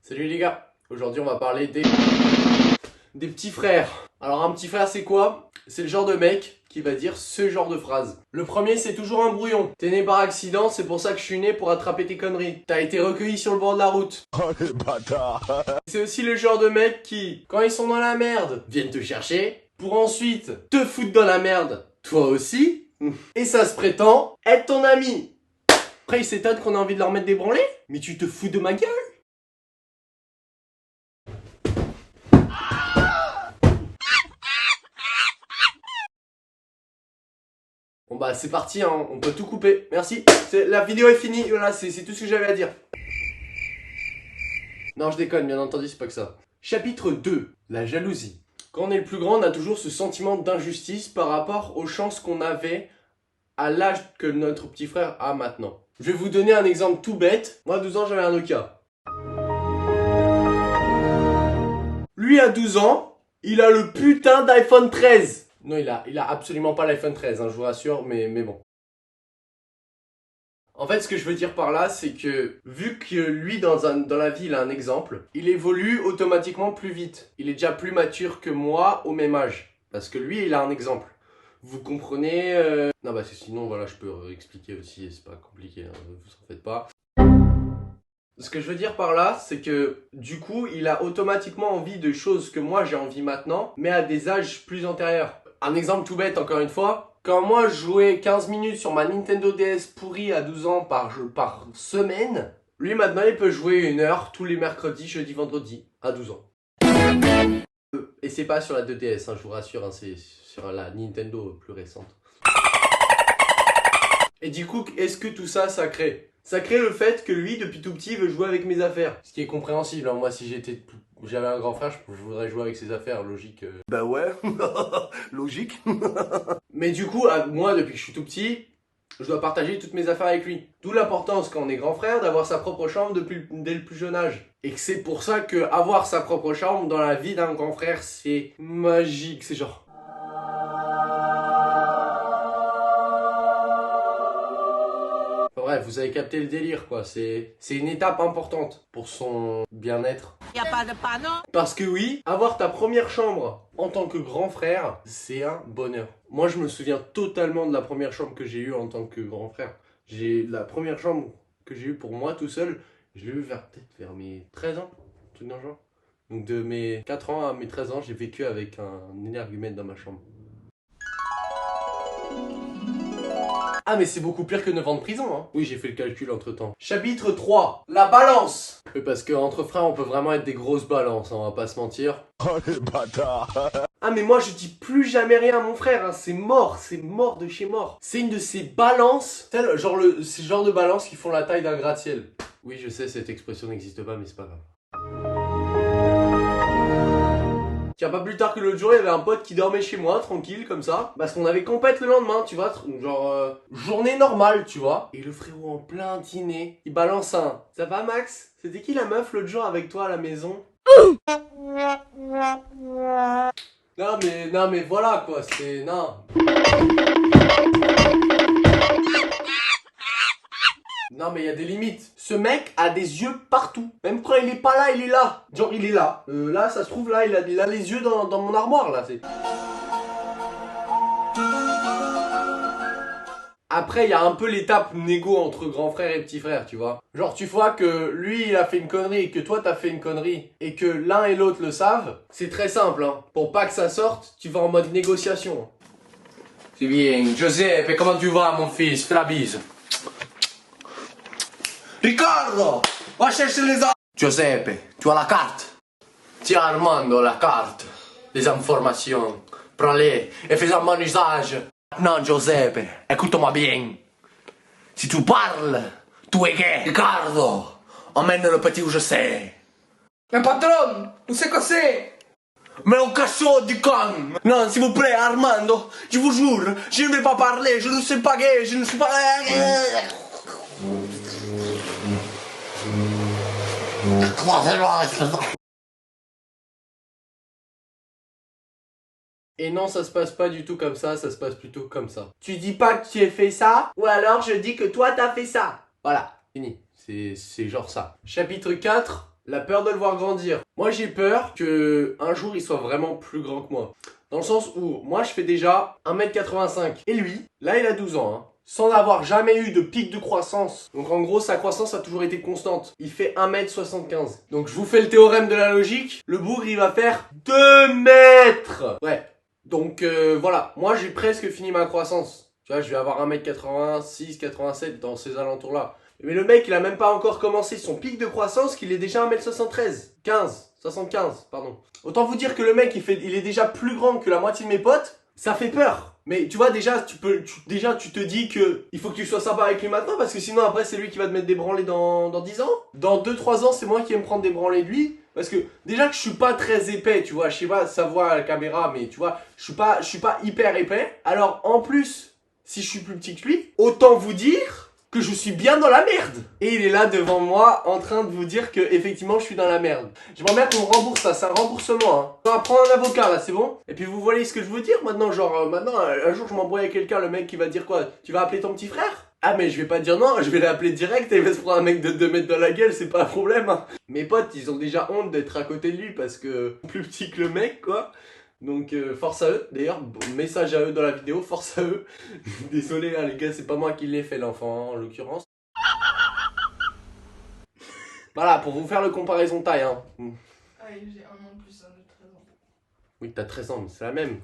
Salut les gars, aujourd'hui on va parler des petits frères. Alors un petit frère c'est quoi? C'est le genre de mec qui va dire ce genre de phrase. Le premier c'est toujours un brouillon. T'es né par accident, c'est pour ça que je suis né pour attraper tes conneries. T'as été recueilli sur le bord de la route. Oh les bâtards. C'est aussi le genre de mec qui, quand ils sont dans la merde, viennent te chercher pour ensuite te foutre dans la merde, toi aussi. Et ça se prétend être ton ami. Après ils s'étonnent qu'on a envie de leur mettre des branlées. Mais tu te fous de ma gueule? Bon bah c'est parti, hein. On peut tout couper. Merci. La vidéo est finie. Voilà, c'est tout ce que j'avais à dire. Non, je déconne, bien entendu, c'est pas que ça. Chapitre 2. La jalousie. Quand on est le plus grand, on a toujours ce sentiment d'injustice par rapport aux chances qu'on avait à l'âge que notre petit frère a maintenant. Je vais vous donner un exemple tout bête. Moi, à 12 ans, j'avais un Nokia. Lui, à 12 ans, il a le putain d'iPhone 13. Non, il a absolument pas l'iPhone 13, hein, je vous rassure, mais bon. En fait, ce que je veux dire par là, c'est que vu que lui, dans la vie, il a un exemple, il évolue automatiquement plus vite. Il est déjà plus mature que moi au même âge. Parce que lui, il a un exemple. Vous comprenez Non, bah sinon, voilà, je peux expliquer aussi, c'est pas compliqué, hein, vous en faites pas. Ce que je veux dire par là, c'est que du coup, il a automatiquement envie de choses que moi j'ai envie maintenant, mais à des âges plus antérieurs. Un exemple tout bête, encore une fois. Quand moi je jouais 15 minutes sur ma Nintendo DS pourrie à 12 ans par semaine, lui maintenant il peut jouer 1 heure tous les mercredis, jeudi, vendredi à 12 ans. Et c'est pas sur la 2DS, hein, je vous rassure, hein, c'est sur la Nintendo plus récente. Et du coup, est-ce que tout ça, ça crée le fait que lui, depuis tout petit, veut jouer avec mes affaires. Ce qui est compréhensible, hein. Moi, si j'avais un grand frère, je voudrais jouer avec ses affaires, logique. Bah ouais, logique. Mais du coup, moi, depuis que je suis tout petit, je dois partager toutes mes affaires avec lui. D'où l'importance, quand on est grand frère, d'avoir sa propre chambre dès le plus jeune âge. Et que c'est pour ça que avoir sa propre chambre dans la vie d'un grand frère, c'est magique. C'est genre... Bref, vous avez capté le délire, quoi. C'est une étape importante pour son bien-être. Y a pas de panneau. Parce que oui, avoir ta première chambre en tant que grand frère, c'est un bonheur. Moi, je me souviens totalement de la première chambre que j'ai eue en tant que grand frère. La première chambre que j'ai eue pour moi tout seul, je l'ai eue peut-être vers mes 13 ans, un truc dans le genre. Donc de mes 4 ans à mes 13 ans, j'ai vécu avec un énergumène dans ma chambre. Ah mais c'est beaucoup pire que 9 ans de prison, hein. Oui, j'ai fait le calcul entre temps. Chapitre 3. La balance. Oui, parce qu'entre frères, on peut vraiment être des grosses balances, hein, on va pas se mentir. Oh les bâtards. Ah mais moi je dis plus jamais rien à mon frère, hein. C'est mort de chez mort. C'est une de ces balances, c'est le genre de balances qui font la taille d'un gratte-ciel. Oui, je sais, cette expression n'existe pas, mais c'est pas grave. Tiens, pas plus tard que l'autre jour, il y avait un pote qui dormait chez moi, tranquille, comme ça. Parce qu'on avait compète le lendemain, tu vois, genre, journée normale, tu vois. Et le frérot en plein dîner, il balance un « Ça va Max? C'était qui la meuf l'autre jour avec toi à la maison ?» Non mais voilà quoi, c'est... Non. Non mais il y a des limites. Ce mec a des yeux partout. Même quand il est pas là, il est là. Genre il est là. Là ça se trouve là, il a les yeux dans mon armoire là. Après il y a un peu l'étape négo entre grand frère et petit frère, tu vois. Genre tu vois que lui il a fait une connerie et que toi t'as fait une connerie et que l'un et l'autre le savent. C'est très simple, hein. Pour pas que ça sorte, tu vas en mode négociation. C'est bien. Giuseppe, comment tu vas mon fils? Fais la bise. Riccardo, va chercher les armes. Giuseppe, tu as la carte? Tiens Armando la carte. Les informations. Prends-les et fais un bon usage. Non Giuseppe, écoute-moi bien. Si tu parles, tu es gay. Riccardo, emmène le petit où je sais. Mais patron, où c'est que c'est? Mais au cachot du con. Non, s'il vous plaît Armando, je vous jure, je ne vais pas parler, je ne suis pas gay, je ne suis pas... Et non, ça se passe pas du tout comme ça se passe plutôt comme ça. Tu dis pas que tu as fait ça, ou alors je dis que toi t'as fait ça. Voilà, fini. C'est genre ça. Chapitre 4, La peur de le voir grandir. Moi, j'ai peur que un jour, il soit vraiment plus grand que moi. Dans le sens où, moi, je fais déjà 1m85. Et lui, là, il a 12 ans, hein. Sans avoir jamais eu de pic de croissance. Donc, en gros, sa croissance a toujours été constante. Il fait 1m75. Donc, je vous fais le théorème de la logique. Le bougre, il va faire 2 mètres. Ouais. Donc, voilà. Moi, j'ai presque fini ma croissance. Tu vois, je vais avoir 1m86, 87 dans ces alentours-là. Mais le mec, il a même pas encore commencé son pic de croissance qu'il est déjà 1m73. 75, pardon. Autant vous dire que le mec, il est déjà plus grand que la moitié de mes potes. Ça fait peur. Mais tu vois, déjà, tu te dis que il faut que tu sois sympa avec lui maintenant parce que sinon, après, c'est lui qui va te mettre des branlées dans 10 ans. Dans 2-3 ans, c'est moi qui vais me prendre des branlées de lui. Parce que déjà que je suis pas très épais, tu vois, je sais pas, ça voit à la caméra, mais tu vois, je suis pas hyper épais. Alors, en plus, si je suis plus petit que lui, autant vous dire que je suis bien dans la merde. Et il est là devant moi en train de vous dire que effectivement je suis dans la merde. J'aimerais bien qu'on me rembourse ça, c'est un remboursement hein. On va prendre un avocat là, c'est bon? Et puis vous voyez ce que je veux dire maintenant, genre maintenant un jour je m'embrouille avec quelqu'un, le mec qui va dire quoi? Tu vas appeler ton petit frère? Ah mais je vais pas dire non, je vais l'appeler direct et il va se prendre un mec de 2 mètres dans la gueule, c'est pas un problème hein. Mes potes ils ont déjà honte d'être à côté de lui parce que plus petit que le mec quoi. Donc force à eux, d'ailleurs message à eux dans la vidéo, force à eux. Désolé hein, les gars, c'est pas moi qui l'ai fait l'enfant hein, en l'occurrence. Voilà, pour vous faire le comparaison de taille hein. Ah, j'ai un an de plus, un de 13 ans. Oui t'as 13 ans, mais c'est la même.